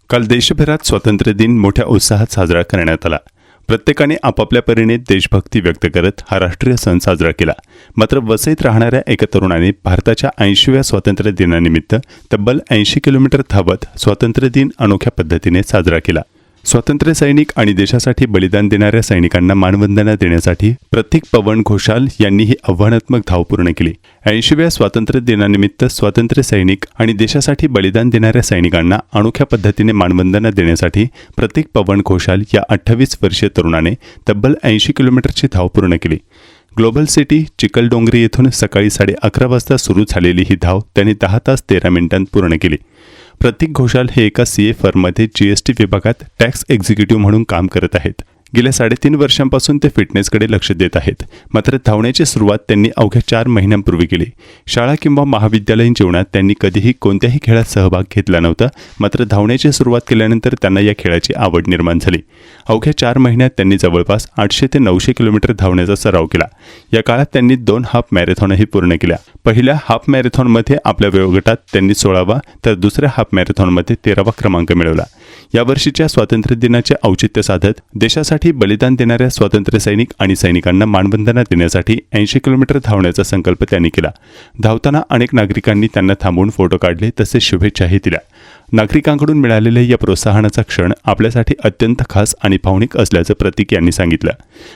काल देशभरात स्वातंत्र्य दिन मोठ्या उत्साहात साजरा करण्यात आला। प्रत्येकाने आपापल्या परीने देशभक्ती व्यक्त करत हा राष्ट्रीय सण साजरा केला। मात्र वसईत राहणाऱ्या एका तरुणाने भारताच्या 80व्या स्वातंत्र्य दिनानिमित्त तब्बल 80 किलोमीटर धावत स्वातंत्र्य दिन अनोख्या पद्धतीने साजरा केला। स्वातंत्र्य सैनिक आणि देशासाठी बलिदान देणाऱ्या सैनिकांना मानवंदना देण्यासाठी प्रतीक पवन घोषाल यांनी ही आव्हानात्मक धाव पूर्ण केली। 80व्या स्वातंत्र्य दिनानिमित्त स्वातंत्र्य सैनिक आणि देशासाठी बलिदान देणाऱ्या सैनिकांना अनोख्या पद्धतीने मानवंदना देण्यासाठी प्रतीक पवन घोषाल या 28 वर्षीय तरुणाने तब्बल 80 किलोमीटरची धाव पूर्ण केली। ग्लोबल सिटी चिखलडोंगरी येथून सकाळी 11:30 वाजता सुरू झालेली ही धाव त्यांनी 10 तास 13 मिनिटांत पूर्ण केली। प्रतीक घोषाल हे एका सीए फर्ममध्ये जीएसटी विभागात टॅक्स एक्झिक्युटिव्ह म्हणून काम करत आहेत। गेल्या 3.5 वर्षांपासून ते फिटनेसकडे लक्ष देत आहेत। मात्र धावण्याची सुरुवात त्यांनी अवघ्या 4 महिन्यांपूर्वी केली। शाळा किंवा महाविद्यालयीन जीवनात त्यांनी कधीही कोणत्याही खेळात सहभाग घेतला नव्हता। मात्र धावण्याची सुरुवात केल्यानंतर त्यांना या खेळाची आवड निर्माण झाली। अवघ्या 4 महिन्यात त्यांनी जवळपास 800 ते 900 किलोमीटर धावण्याचा सराव केला। या काळात त्यांनी 2 हाफ मॅरेथॉनही पूर्ण केल्या। पहिल्या हाफ मॅरेथॉनमध्ये आपल्या वयोगटात त्यांनी 16वा तर दुसऱ्या हाफ मॅरेथॉनमध्ये 13वा क्रमांक मिळवला। यावर्षीच्या स्वातंत्र्य दिनाचे औचित्य साधत देशासाठी बलिदान देणाऱ्या स्वातंत्र्य सैनिक आणि सैनिकांना मानवंदना देण्यासाठी 80 किलोमीटर धावण्याचा संकल्प त्यांनी केला। धावताना अनेक नागरिकांनी त्यांना थांबवून फोटो काढले तसेच शुभेच्छाही दिल्या। नागरिकांकडून मिळालेल्या या प्रोत्साहनाचा क्षण आपल्यासाठी अत्यंत खास आणि भावनिक असल्याचं प्रतीक यांनी सांगितलं।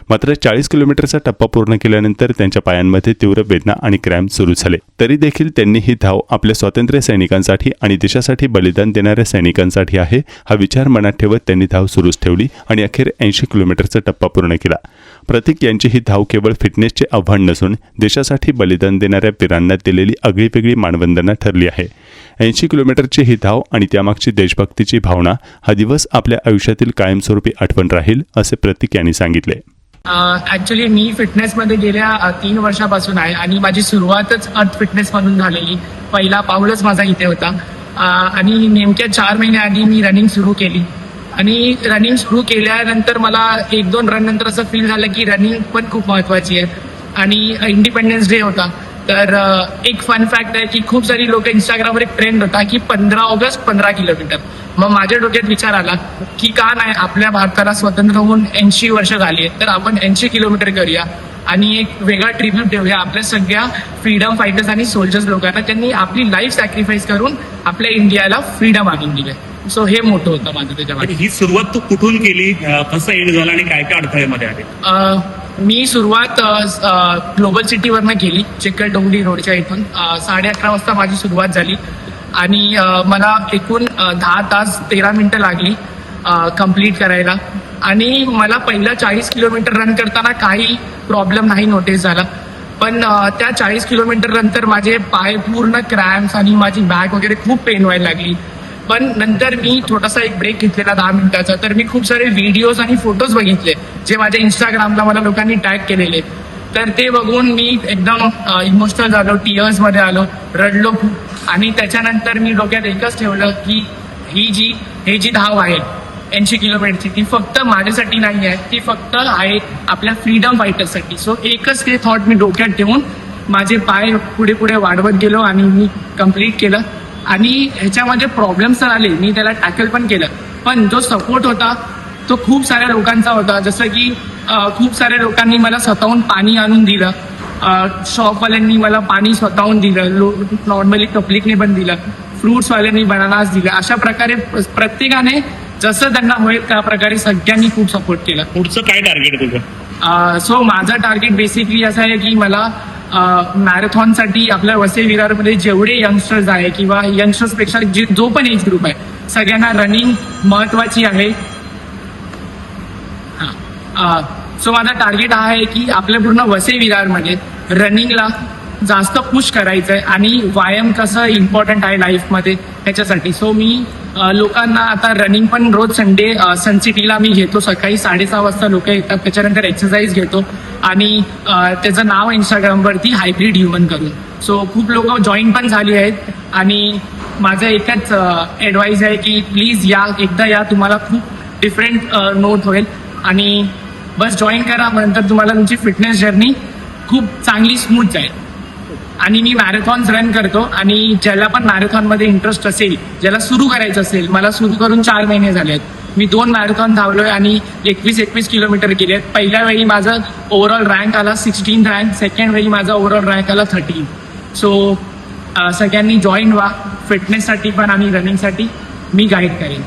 मात्र 40 किलोमीटरचा टप्पा पूर्ण केल्यानंतर त्यांच्या पायांमध्ये तीव्र वेदना आणि क्रॅम्प सुरू झाले। तरी देखील त्यांनी ही धाव आपल्या स्वातंत्र्य सैनिकांसाठी आणि देशासाठी बलिदान देणाऱ्या सैनिकांसाठी आहे हा विचार मनात ठेवत त्यांनी धाव सुरूच ठेवली आणि अखेर 80 किलोमीटरचा टप्पा पूर्ण केला। प्रतीक यांची ही धाव केवळ फिटनेसचे आव्हान नसून देशासाठी बलिदान देणाऱ्या वीरांना दिलेली आगळीवेगळी मानवंदना ठरली आहे। 80 किलोमीटरची ही धाव आणि त्यामागची देशभक्तीची भावना हा दिवस आपल्या आयुष्यातील कायमस्वरूपी आठवण राहील असे प्रतीक यांनी सांगितले। ऍक्च्युली मी फिटनेसमध्ये गेल्या 3 वर्षापासून आहे आणि माझी सुरुवातच अर्थ फिटनेसमधून झालेली। पहिला पाऊलच माझा इथे होता आणि नेमक्या 4 महिन्याआधी मी रनिंग सुरू केली आणि रनिंग सुरू केल्यानंतर मला 1-2 रन नंतर असं फील झालं की रनिंग पण खूप महत्त्वाची आहे। आणि इंडिपेंडन्स डे होता तर एक फन फॅक्ट आहे की खूप सारी लोक इंस्टाग्रामवर एक ट्रेंड होता की 15 ऑगस्ट 15 किलोमीटर। मग माझ्या डोक्यात विचार आला की का नाही, आपल्या भारताला स्वतंत्र होऊन 80 वर्ष झाली आहेत तर आपण 80 किलोमीटर करूया आणि एक वेगळा ट्रिब्यूट देऊया आपल्या सगळ्या फ्रीडम फायटर्स आणि सोल्जर्स लोकांना, त्यांनी आपली लाईफ सॅक्रिफाईस करून आपल्या इंडियाला फ्रीडम आणून दिले। सो हे मोठं होतं माझं त्याच्यामध्ये। ही सुरुवात तू कुठून केली, कसं एंड झाला आणि काय काय अडथळ्यामध्ये आले? मी सुरुवात ग्लोबल सिटीवरनं केली, चिखलडोंगरी रोडच्या इथून 11:30 वाजता माझी सुरुवात झाली आणि मला एकूण 10 तास 13 मिनिटं लागली कंप्लीट करायला। आणि मला पहिला 40 किलोमीटर रन करताना काही प्रॉब्लेम नाही नोटीस झाला, पण त्या 40 किलोमीटर नंतर माझे पाय पूर्ण क्रॅम्प्स आणि माझी बॅक वगैरे खूप पेन व्हायला लागली। पण नंतर मी थोडासा एक ब्रेक घेतलेला 10 मिनिटाचा, तर मी खूप सारे व्हिडिओज आणि फोटोज बघितले जे माझ्या इंस्टाग्रामला मला लोकांनी टॅग केलेले। तर ते बघून मी एकदम इमोशनल झालो, टीयर्समध्ये आलो, रडलो खूप। आणि त्याच्यानंतर मी डोक्यात एकच ठेवलं की ही जी धाव आहे 80 किलोमीटरची ती फक्त माझ्यासाठी नाही आहे, ती फक्त आहे आपल्या फ्रीडम फायटर्ससाठी। सो एकच ते थॉट मी डोक्यात ठेवून माझे पाय पुढे पुढे वाढवत गेलो आणि मी कम्प्लीट केलं। आणि ह्याच्यामध्ये प्रॉब्लेम्स तर आले, मी त्याला टॅकल पण केलं, पण जो सपोर्ट होता तो खूप साऱ्या लोकांचा होता। जसं की खूप साऱ्या लोकांनी मला स्वतःहून पाणी आणून दिलं, शॉपवाल्यांनी मला पाणी स्वतःहून दिलं, नॉर्मली पब्लिकने पण दिलं, फ्रुट्सवाल्यांनी बनानास दिलं। अशा प्रकारे प्रत्येकाने जसं त्यांना होईल त्या प्रकारे सगळ्यांनी खूप सपोर्ट केला। पुढचं काय टार्गेट तुझं? सो माझा टार्गेट बेसिकली असं आहे की मला मॅरेथॉनसाठी आपल्या वसई विरारमध्ये जेवढे यंगस्टर्स आहे किंवा यंगस्टर्सपेक्षा जो पण एज ग्रुप आहे सगळ्यांना रनिंग महत्त्वाची आहे। सो माझा टार्गेट हा आहे की आपल्या पूर्ण वसई विरारमध्ये रनिंगला जास्त पुश करायचं आहे आणि व्यायाम कसं इम्पॉर्टंट आहे लाईफमध्ये ह्याच्यासाठी। सो मी लोकांना आता रनिंग पण रोज संडे सनसिटीला मी घेतो, सकाळी 6:30 वाजता लोक येतात, त्याच्यानंतर एक्सरसाइज घेतो आणि त्याचं नाव इंस्टाग्रामवरती हायब्रिड ह्युमन करून। सो खूप लोक जॉईन पण झाली आहेत आणि माझं एकच ॲडवाईस आहे की प्लीज एकदा या, तुम्हाला खूप डिफरंट नोट होईल आणि बस जॉईन करा, नंतर तुम्हाला तुमची फिटनेस जर्नी खूप चांगली स्मूथ जाईल। आणि मी मॅरेथॉन्स रन करतो. आणि ज्याला पण मॅरेथॉनमध्ये इंटरेस्ट असेल, ज्याला सुरू करायचं असेल, मला सुरू करून 4 महिने झाले आहेत. मी 2 मॅरेथॉन धावलोय आणि 21 किलोमीटर केले आहेत. पहिल्या वेळी माझा ओव्हरऑल रँक आला 16 रँक, सेकंड वेळी माझा ओव्हरऑल रँक आला 13. सो सगळ्यांनी जॉईन व्हा फिटनेससाठी पण आणि रनिंगसाठी. मी गाईड करेन.